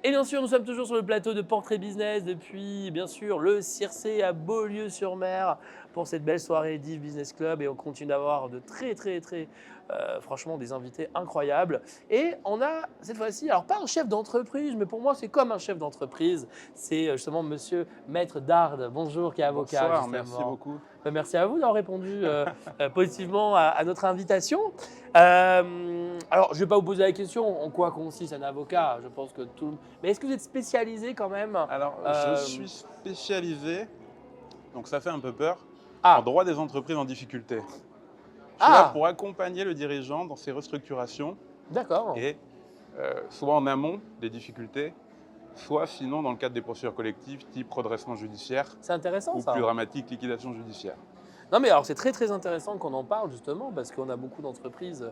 Et bien sûr, nous sommes toujours sur le plateau de Portrait Business depuis, bien sûr, le Circé à Beaulieu-sur-Mer pour cette belle soirée d'Yves Business Club. Et on continue d'avoir de franchement, des invités incroyables. Et on a cette fois-ci, alors pas un chef d'entreprise, mais pour moi, c'est comme un chef d'entreprise. C'est justement Monsieur Maître Dard, bonjour, qui est avocat, Bonsoir, merci justement. beaucoup. Merci à vous d'avoir répondu positivement à notre invitation. Alors, je ne vais pas vous poser la question en quoi consiste un avocat. Je pense que tout. Mais est-ce que vous êtes spécialisé quand même Alors, je euh, suis spécialisé, donc ça fait un peu peur, en Ah, droit des entreprises en difficulté. Je suis là ah, pour accompagner le dirigeant dans ses restructurations d'accord. et soit en amont des difficultés, soit sinon dans le cadre des procédures collectives type redressement judiciaire C'est intéressant ou plus ça. dramatique liquidation judiciaire. Non, mais alors c'est très intéressant qu'on en parle justement parce qu'on a beaucoup d'entreprises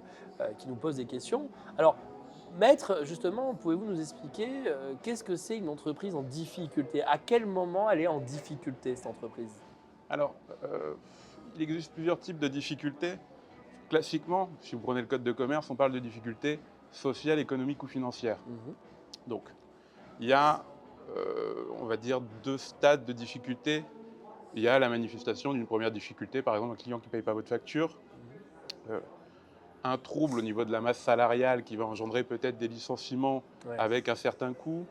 qui nous posent des questions. Alors, Maître, justement, pouvez-vous nous expliquer qu'est-ce que c'est une entreprise en difficulté? À quel moment elle est en difficulté, cette entreprise? Alors, euh, il existe plusieurs types de difficultés. Classiquement, si vous prenez le code de commerce, on parle de difficultés sociales, économiques ou financières. Mhm. Donc, il y a, on va dire, deux stades de difficulté. Il y a la manifestation d'une première difficulté, par exemple un client qui ne paye pas votre facture, euh, un trouble au niveau de la masse salariale qui va engendrer peut-être des licenciements Ouais. avec un certain coût,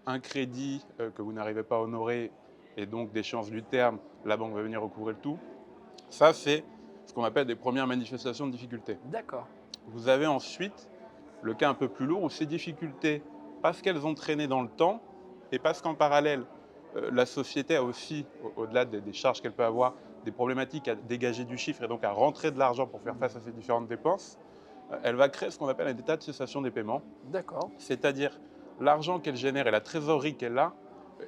un crédit que vous n'arrivez pas à honorer et donc d'échéance du terme, la banque va venir recouvrer le tout. Ça, c'est ce qu'on appelle des premières manifestations de difficulté. D'accord. Vous avez ensuite le cas un peu plus lourd où ces difficultés, parce qu'elles ont traîné dans le temps et parce qu'en parallèle, la société a aussi, au-delà des charges qu'elle peut avoir, des problématiques à dégager du chiffre et donc à rentrer de l'argent pour faire face à ces différentes dépenses, elle va créer ce qu'on appelle un état de cessation des paiements, D'accord. c'est-à-dire l'argent qu'elle génère et la trésorerie qu'elle a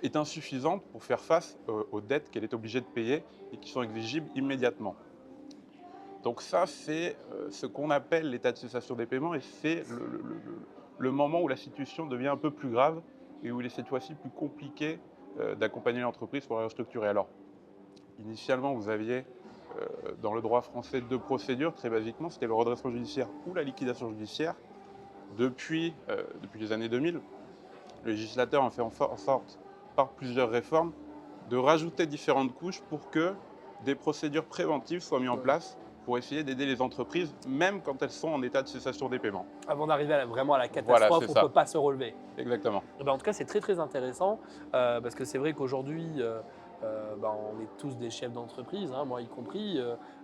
est insuffisante pour faire face aux dettes qu'elle est obligée de payer et qui sont exigibles immédiatement. Donc ça, c'est ce qu'on appelle l'état de cessation des paiements et c'est le moment où la situation devient un peu plus grave et où il est cette fois-ci plus compliqué d'accompagner l'entreprise pour la restructurer. Alors, initialement, vous aviez dans le droit français deux procédures, très basiquement, c'était le redressement judiciaire ou la liquidation judiciaire. Depuis les années 2000, le législateur a fait en sorte, par plusieurs réformes, de rajouter différentes couches pour que des procédures préventives soient mises en Ouais. place pour essayer d'aider les entreprises, même quand elles sont en état de cessation des paiements. Avant d'arriver vraiment à la Voilà, c'est catastrophe, on ne peut ça, pas se relever. exactement. Eh ben, en tout cas, c'est très intéressant parce que c'est vrai qu'aujourd'hui, on est tous des chefs d'entreprise, hein, moi y compris.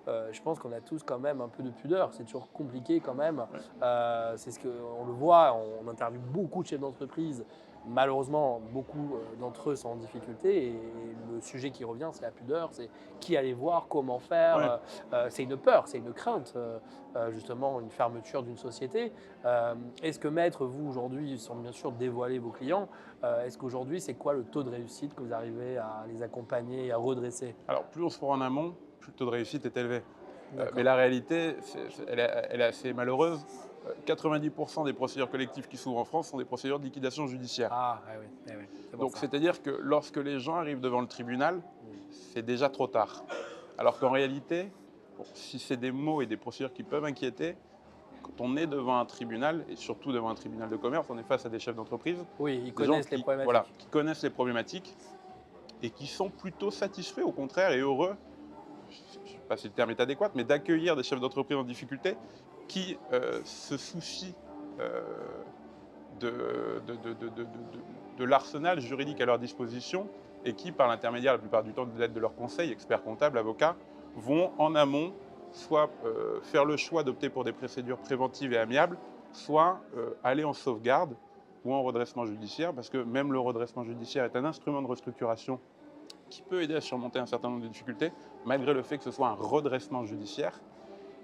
Je pense qu'on a tous quand même un peu de pudeur. C'est toujours compliqué quand même. Ouais. C'est ce qu'on le voit. On interviewe beaucoup de chefs d'entreprise. Malheureusement, beaucoup d'entre eux sont en difficulté et le sujet qui revient, c'est la pudeur, c'est qui aller voir, comment faire. Ouais. C'est une peur, c'est une crainte, justement, une fermeture d'une société. Est-ce que Maître, vous aujourd'hui, sans bien sûr dévoiler vos clients, est-ce qu'aujourd'hui, c'est quoi le taux de réussite que vous arrivez à les accompagner et à redresser? Alors, plus on se fera en amont, plus le taux de réussite est élevé. Mais D'accord. la réalité, elle est assez malheureuse. 90% des procédures collectives qui s'ouvrent en France sont des procédures de liquidation judiciaire. Ah, oui, c'est pour Donc, ça. c'est-à-dire que lorsque les gens arrivent devant le tribunal, c'est déjà trop tard. Alors qu'en réalité, bon, si c'est des mots et des procédures qui peuvent inquiéter, quand on est devant un tribunal, et surtout devant un tribunal de commerce, on est face à des chefs d'entreprise, Oui, ils des gens connaissent les voilà, problématiques. qui connaissent les problématiques et qui sont plutôt satisfaits, au contraire, et heureux, je ne sais pas si le terme est adéquat, mais d'accueillir des chefs d'entreprise en difficulté qui se soucient euh, de l'arsenal juridique à leur disposition et qui, par l'intermédiaire la plupart du temps de l'aide de leurs conseils, experts comptables, avocats, vont en amont soit faire le choix d'opter pour des procédures préventives et amiables, soit aller en sauvegarde ou en redressement judiciaire, parce que même le redressement judiciaire est un instrument de restructuration qui peut aider à surmonter un certain nombre de difficultés, malgré le fait que ce soit un redressement judiciaire.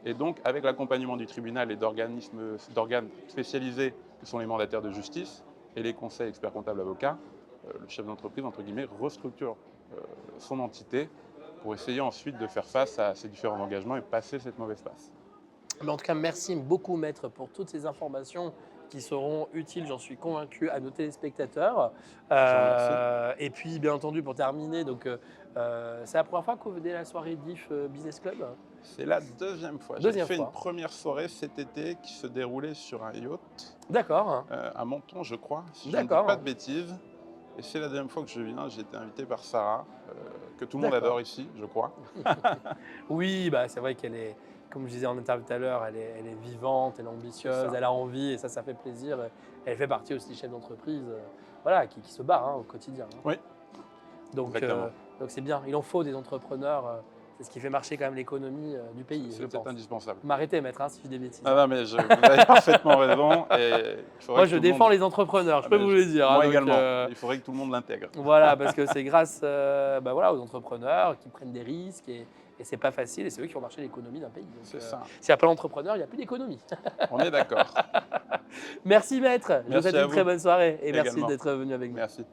Et donc, avec l'accompagnement du tribunal et d'organes spécialisés, qui sont les mandataires de justice, et les conseils experts comptables avocats, le chef d'entreprise, entre guillemets, restructure son entité pour essayer ensuite de faire face à ces différents engagements et passer cette mauvaise passe. Mais en tout cas, merci beaucoup, Maître, pour toutes ces informations qui seront utiles, j'en suis convaincu, à nos téléspectateurs. Je vous remercie. Et puis, bien entendu, pour terminer, donc, c'est la première fois que vous venez à la soirée DIF Business Club? C'est la deuxième fois. J'ai Deuxième fait fois. une première soirée cet été qui se déroulait sur un yacht D'accord, à Menton, je crois, si je ne dis d'accord, pas de bêtises. Et c'est la deuxième fois que je viens. J'ai été invité par Sarah, que tout le monde d'accord. adore ici, je crois. Oui, bah, c'est vrai qu'elle est, comme je disais en interview tout à l'heure, elle est vivante, elle est ambitieuse, C'est ça. elle a envie et ça fait plaisir. Elle fait partie aussi des chefs d'entreprise voilà, qui se bat au quotidien. Oui, Donc, exactement. donc c'est bien, il en faut des entrepreneurs. C'est ce qui fait marcher quand même l'économie du pays, je C'était pense. indispensable. M'arrêtez, maître, si je dis des bêtises. Ah non, mais vous avez parfaitement raison. Et il faudrait Moi, que je tout le défends monde... les entrepreneurs, je Ah, peux mais vous le dire. Moi Donc, également. Il faudrait que tout le monde l'intègre. voilà, parce que c'est grâce bah voilà, aux entrepreneurs qui prennent des risques et c'est pas facile et c'est eux qui font marcher l'économie d'un pays. Donc, C'est ça. s'il n'y a pas d'entrepreneur, il n'y a plus d'économie. On est d'accord. Merci maître, je vous Merci souhaite à une très vous bonne soirée et merci également. d'être venu avec nous. Merci.